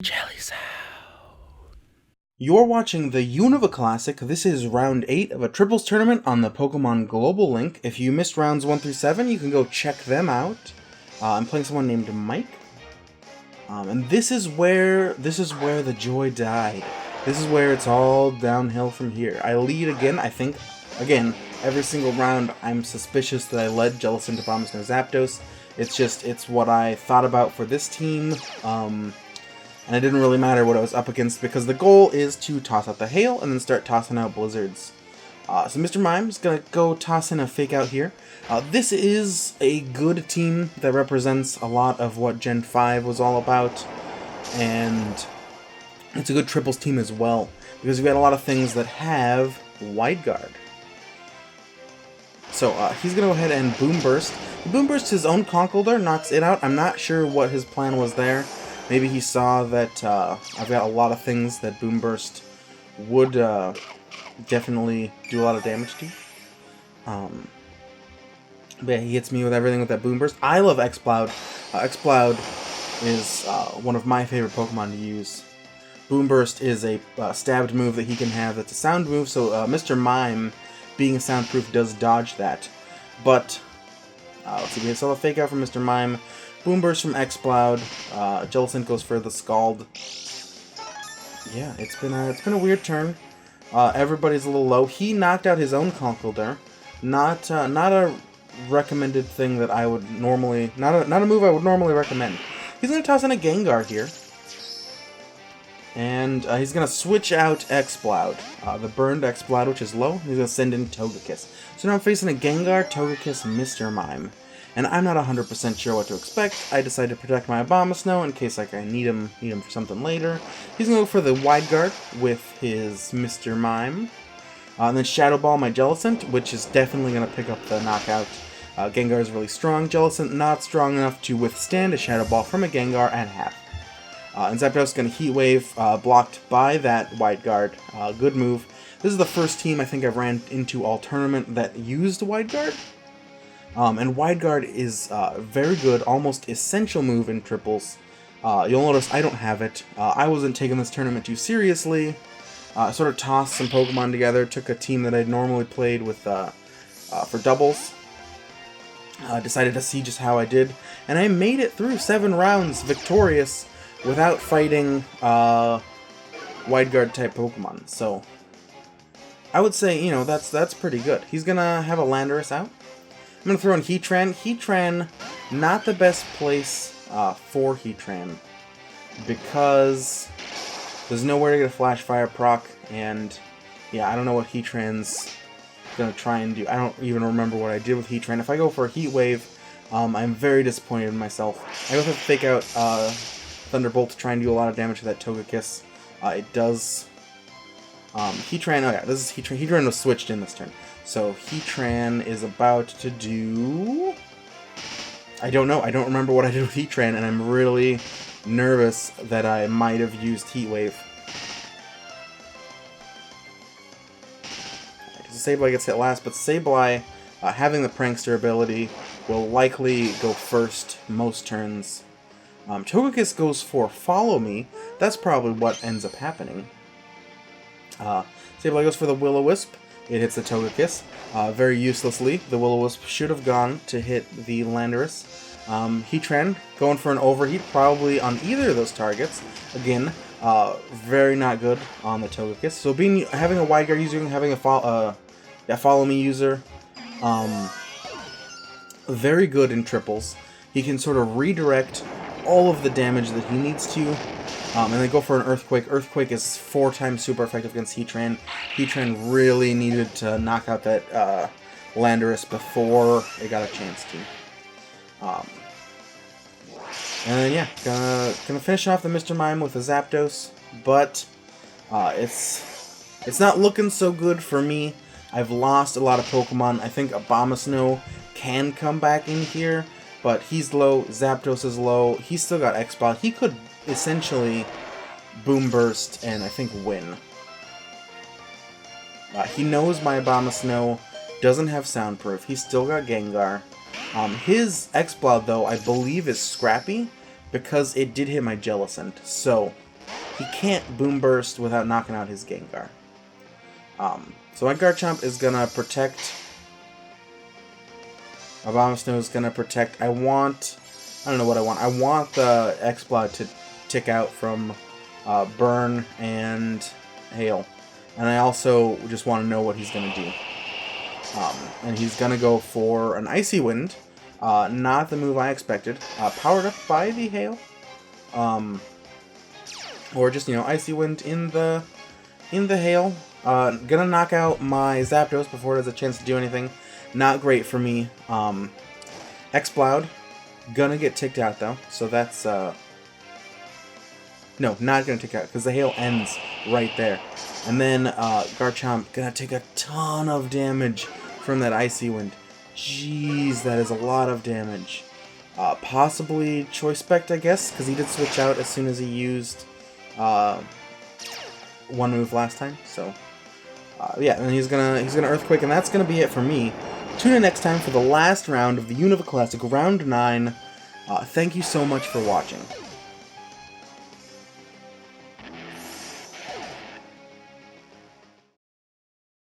Jelly's out. You're watching the Unova Classic. This is round 8 of a triples tournament on the Pokemon Global Link. If you missed rounds 1 through 7, you can go check them out. I'm playing someone named Mike. And this is where the joy died. This is where it's all downhill from here. I lead again, I think. Again, every single round I'm suspicious that I led Jellicent to Abomasnow Zapdos. It's what I thought about for this team. And it didn't really matter what I was up against because the goal is to toss out the hail and then start tossing out blizzards. So Mr. Mime's gonna go toss in a fake out here. This is a good team that represents a lot of what Gen 5 was all about, and it's a good triples team as well because we've got a lot of things that have wide guard. So he's gonna go ahead and Boom Burst. Boom Burst his own Conkeldurr, knocks it out. I'm not sure what his plan was there. Maybe he saw that I've got a lot of things that Boom Burst would definitely do a lot of damage to. But yeah, he hits me with everything with that Boom Burst. I love Exploud. Exploud is one of my favorite Pokemon to use. Boom Burst is a stabbed move that he can have that's a sound move, so Mr. Mime, being soundproof, does dodge that. But, let's see, we saw a fake out from Mr. Mime. Boom Burst from Exploud. Jellicent goes for the Scald. Yeah, it's been a weird turn. Everybody's a little low. He knocked out his own Conkeldurr. Not a recommended thing that I would normally, not a move I would normally recommend. He's gonna toss in a Gengar here, and he's gonna switch out Exploud, the burned Exploud, which is low. He's gonna send in Togekiss. So now I'm facing a Gengar, Togekiss, Mr. Mime. And I'm not 100% sure what to expect. I decided to protect my Abomasnow in case I need him for something later. He's going to go for the Wide Guard with his Mr. Mime. And then Shadow Ball my Jellicent, which is definitely going to pick up the knockout. Gengar is really strong. Jellicent not strong enough to withstand a Shadow Ball from a Gengar at half. And Zapdos is going to Heat Wave, blocked by that Wide Guard. Good move. This is the first team I think I've ran into all tournament that used Wide Guard. And Wide Guard is very good, almost essential move in triples. You'll notice I don't have it. I wasn't taking this tournament too seriously. I sort of tossed some Pokemon together, took a team that I'd normally played with for doubles. Decided to see just how I did, and I made it through 7 rounds victorious without fighting Wide Guard type Pokemon. So I would say, you know, that's pretty good. He's gonna have a Landorus out. I'm going to throw in Heatran. Heatran, not the best place for Heatran, because there's nowhere to get a Flash Fire proc, and yeah, I don't know what Heatran's going to try and do. I don't even remember what I did with Heatran. If I go for a Heat Wave, I'm very disappointed in myself. I also have to fake out Thunderbolt to try and do a lot of damage to that Togekiss. It does... Heatran, oh yeah, this is Heatran. Heatran was switched in this turn. So Heatran is about to do... I don't know. I don't remember what I did with Heatran, and I'm really nervous that I might have used Heat Wave. Sableye gets hit last, but Sableye, having the Prankster ability, will likely go first most turns. Togekiss goes for Follow Me. That's probably what ends up happening. Sableye goes for the Will-O-Wisp. It hits the Togekiss. Very uselessly. The Will-O-Wisp should have gone to hit the Landorus. Heatran going for an Overheat, probably on either of those targets. Again, very not good on the Togekiss. So having a Wide Guard user, having a Follow Me user, very good in triples. He can sort of redirect all of the damage that he needs to. And then go for an Earthquake. Earthquake is 4 times super effective against Heatran. Heatran really needed to knock out that Landorus before it got a chance to. And then, yeah, gonna finish off the Mr. Mime with a Zapdos, but it's not looking so good for me. I've lost a lot of Pokemon. I think Abomasnow can come back in here, but he's low, Zapdos is low, he's still got X-Ball. He could essentially Boom Burst and I think win. He knows my Abomasnow doesn't have Soundproof. He's still got Gengar. His Exploud, though, I believe is Scrappy, because it did hit my Jellicent. So, he can't Boom Burst without knocking out his Gengar. So my Garchomp is gonna protect. Abomasnow is gonna protect. I don't know what I want. I want the Exploud to tick out from Burn and Hail. And I also just want to know what he's going to do. And he's going to go for an Icy Wind. Not the move I expected. Powered up by the Hail. Or just, Icy Wind in the Hail. Gonna knock out my Zapdos before it has a chance to do anything. Not great for me. Exploud. Gonna get ticked out, though. So that's... No, not gonna tick out, because the Hail ends right there. And then Garchomp gonna take a ton of damage from that Icy Wind. Jeez, that is a lot of damage. Possibly Choice Spect, I guess, because he did switch out as soon as he used one move last time. So yeah, and he's gonna Earthquake, and that's gonna be it for me. Tune in next time for the last round of the Unova Classic, Round 9. Thank you so much for watching.